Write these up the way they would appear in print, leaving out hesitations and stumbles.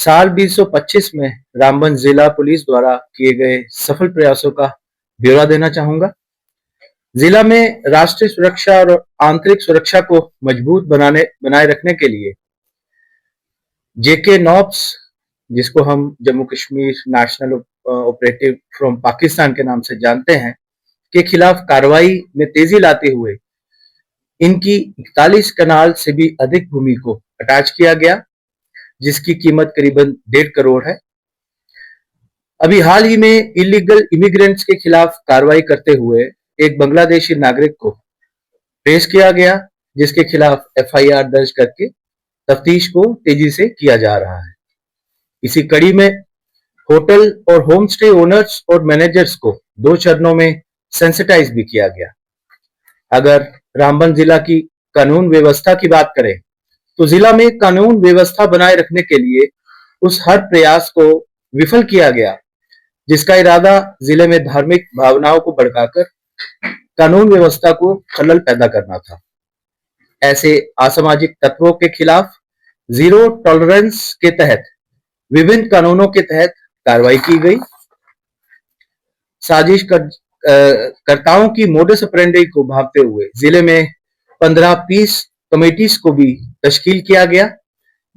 साल 2025 में रामबन जिला पुलिस द्वारा किए गए सफल प्रयासों का ब्यौरा देना चाहूंगा। जिला में राष्ट्रीय सुरक्षा और आंतरिक सुरक्षा को मजबूत बनाए रखने के लिए जेके नॉप्स, जिसको हम Jammu Kashmir national operative from Pakistan के नाम से जानते हैं, के खिलाफ कार्रवाई में तेजी लाते हुए इनकी 41 कनाल से भी अधिक भूमि को अटैच किया गया, जिसकी कीमत करीबन 1.5 करोड़ है। अभी हाल ही में इलीगल इमिग्रेंट्स के खिलाफ कार्रवाई करते हुए एक बांग्लादेशी नागरिक को ट्रेस किया गया, जिसके खिलाफ एफआईआर दर्ज करके तफ्तीश को तेजी से किया जा रहा है। इसी कड़ी में होटल और होम स्टे ओनर्स और मैनेजर्स को 2 चरणों में सेंसिटाइज भी किया गया। अगर रामबन जिला की कानून व्यवस्था की बात करें तो जिला में कानून व्यवस्था बनाए रखने के लिए उस हर प्रयास को विफल किया गया जिसका इरादा जिले में धार्मिक भावनाओं को भड़काकर कानून व्यवस्था को खलल पैदा करना था। ऐसे असामाजिक तत्वों के खिलाफ जीरो टॉलरेंस के तहत विभिन्न कानूनों के तहत कार्रवाई की गई। करताओं की मोडस ऑपरेंडी को भांपते हुए जिले में 15 पीस कमेटीज को भी तश्कील किया गया,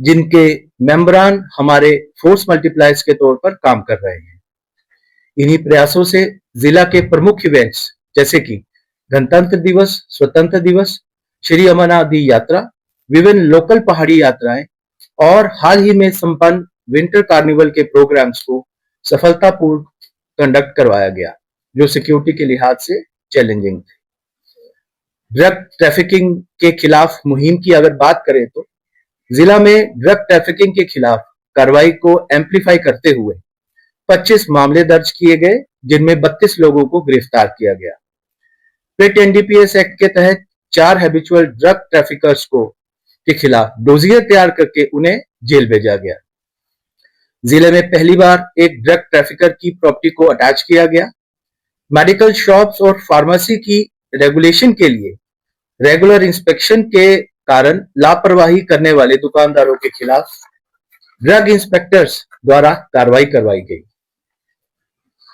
जिनके मेंबरान हमारे फोर्स मल्टीप्लायर्स के तौर पर काम कर रहे हैं। इन्हीं प्रयासों से जिला के प्रमुख इवेंट्स जैसे कि गणतंत्र दिवस, स्वतंत्र दिवस, श्री अमरनाथ यात्रा, विभिन्न लोकल पहाड़ी यात्राएं और हाल ही में संपन्न विंटर कार्निवल के प्रोग्राम्स को सफलतापूर्वक कंडक्ट करवाया गया, जो सिक्योरिटी के लिहाज से चैलेंजिंग थे। ड्रग ट्रैफिकिंग के खिलाफ मुहिम की अगर बात करें तो जिला में ड्रग ट्रैफिकिंग के खिलाफ कार्रवाई को एम्पलीफाई करते हुए 25 मामले दर्ज किए गए, जिनमें 32 लोगों को गिरफ्तार किया गया। पेट एनडीपीएस एक्ट के तहत 4 हैबिचुअल ड्रग ट्रैफिकर्स के खिलाफ डोजियर तैयार करके उन्हें जेल भेजा गया। जिले में पहली बार एक ड्रग ट्रैफिकर की प्रॉपर्टी को अटैच किया गया। मेडिकल शॉप्स और फार्मेसी की रेगुलेशन के लिए रेगुलर इंस्पेक्शन के कारण लापरवाही करने वाले दुकानदारों के खिलाफ ड्रग इंस्पेक्टर्स द्वारा कार्रवाई करवाई गई।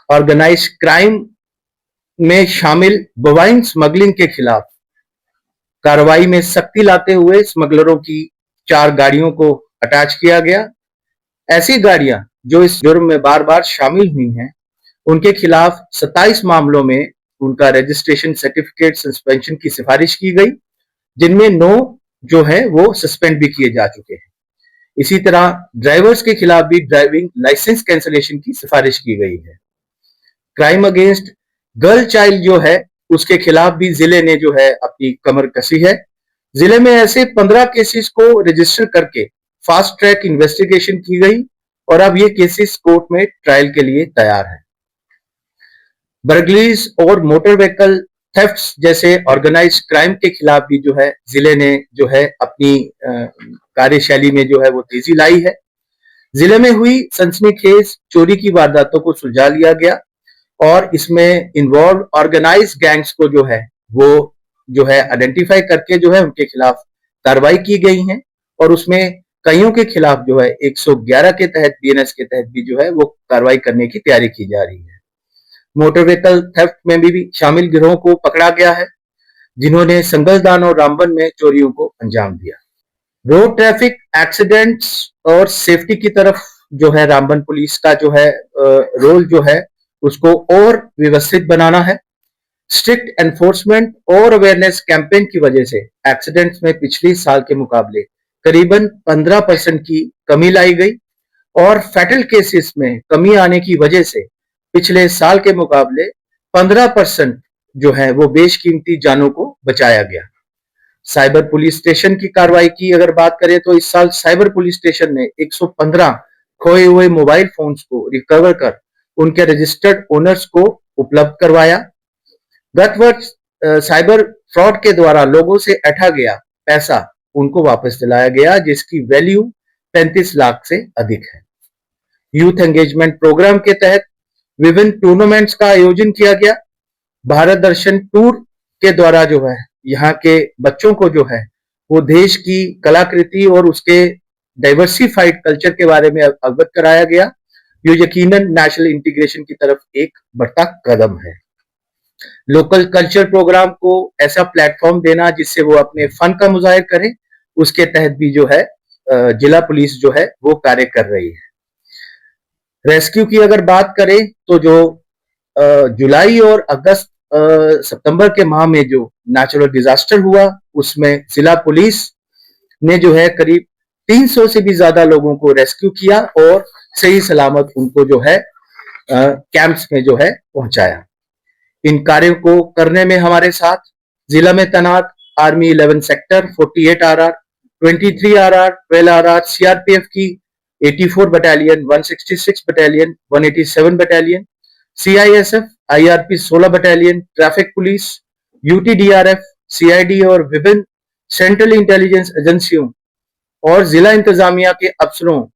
ऑर्गेनाइज्ड क्राइम में शामिल बोवाइन स्मगलिंग के खिलाफ कार्रवाई में सख्ती लाते हुए स्मगलरों की 4 गाड़ियों को अटैच किया गया। ऐसी गाड़ियां जो इस जुर्म में बार बार शामिल हुई हैं, उनके खिलाफ 27 मामलों में उनका रजिस्ट्रेशन सर्टिफिकेट सस्पेंशन की सिफारिश की गई, जिनमें 9 जो है वो सस्पेंड भी किए जा चुके हैं। इसी तरह ड्राइवर्स के खिलाफ भी ड्राइविंग लाइसेंस कैंसिलेशन की सिफारिश की गई है। क्राइम अगेंस्ट गर्ल चाइल्ड जो है उसके खिलाफ भी जिले ने जो है अपनी कमर कसी है। जिले में ऐसे 15 केसेस को रजिस्टर करके फास्ट ट्रैक इन्वेस्टिगेशन की गई और अब ये केसेस कोर्ट में ट्रायल के लिए तैयार है। बर्गलीज और मोटर व्हीकल थेफ्ट्स जैसे ऑर्गेनाइज्ड क्राइम के खिलाफ भी जो है जिले ने जो है अपनी कार्यशैली में जो है वो तेजी लाई है। जिले में हुई सनसनीखेज चोरी की वारदातों को सुलझा लिया गया और इसमें इन्वॉल्व ऑर्गेनाइज्ड गैंग्स को जो है वो जो है आइडेंटिफाई करके जो है उनके खिलाफ कार्रवाई की गई है और उसमें कईयों के खिलाफ जो है 111 के तहत बीएनएस के तहत भी जो है वो कार्रवाई करने की तैयारी की जा रही है। मोटर व्हीकल थेफ्ट में भी शामिल गिरोह को पकड़ा गया है, जिन्होंने संगलदान और रामबन में चोरियों को अंजाम दिया। रोड ट्रैफिक एक्सीडेंट्स और सेफ्टी की तरफ जो है रामबन पुलिस का जो है रोल जो है उसको और व्यवस्थित बनाना है। स्ट्रिक्ट एनफोर्समेंट और अवेयरनेस कैंपेन की वजह से एक्सीडेंट्स में पिछले साल के मुकाबले करीबन 15% की कमी लाई गई और फैटल केसेस में कमी आने की वजह से पिछले साल के मुकाबले 15% जो है वो बेशकीमती जानों को बचाया गया। साइबर पुलिस स्टेशन की कार्रवाई की अगर बात करें तो इस साल साइबर पुलिस स्टेशन ने 115 खोए हुए मोबाइल फोन्स को रिकवर कर उनके रजिस्टर्ड ओनर्स को उपलब्ध करवाया। गत वर्ष साइबर फ्रॉड के द्वारा लोगों से ऐंठा गया पैसा उनको वापस दिलाया गया, जिसकी वैल्यू 35 लाख से अधिक है। यूथ एंगेजमेंट प्रोग्राम के तहत विभिन्न टूर्नामेंट्स का आयोजन किया गया। भारत दर्शन टूर के द्वारा जो है यहाँ के बच्चों को जो है वो देश की कलाकृति और उसके डाइवर्सिफाइड कल्चर के बारे में अवगत कराया गया, जो यकीनन नेशनल इंटीग्रेशन की तरफ एक बढ़ता कदम है। लोकल कल्चर प्रोग्राम को ऐसा प्लेटफॉर्म देना जिससे वो अपने फन का मुजाहिर करें, उसके तहत भी जो है जिला पुलिस जो है वो कार्य कर रही है। रेस्क्यू की अगर बात करें तो जो जुलाई और अगस्त सितंबर के माह में जो नेचुरल डिजास्टर हुआ, उसमें जिला पुलिस ने जो है करीब 300 से भी ज्यादा लोगों को रेस्क्यू किया और सही सलामत उनको जो है कैंप्स में जो है पहुंचाया। इन कार्यों को करने में हमारे साथ जिला में तैनात army 11 sector, 48 RR, 23 RR, 12 RR, CRPF की 84 battalion, 166 battalion, 187 battalion, CISF, IRP 16 battalion, traffic police, UTDRF, CID और विभिन्न सेंट्रल इंटेलिजेंस एजेंसियों और जिला इंतजामिया के अफसरों,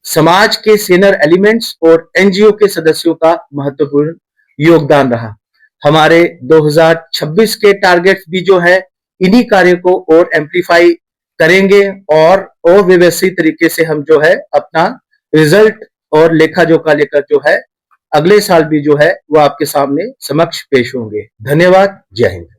समाज के सीनियर एलिमेंट्स और एनजीओ के सदस्यों का महत्वपूर्ण योगदान रहा। हमारे 2026 के टारगेट्स भी जो है इन्हीं कार्यों को और एम्पलीफाई करेंगे और व्यवस्थित तरीके से हम जो है अपना रिजल्ट और लेखा जोखा लेकर जो है अगले साल भी जो है वो आपके सामने समक्ष पेश होंगे। धन्यवाद। जय हिंद।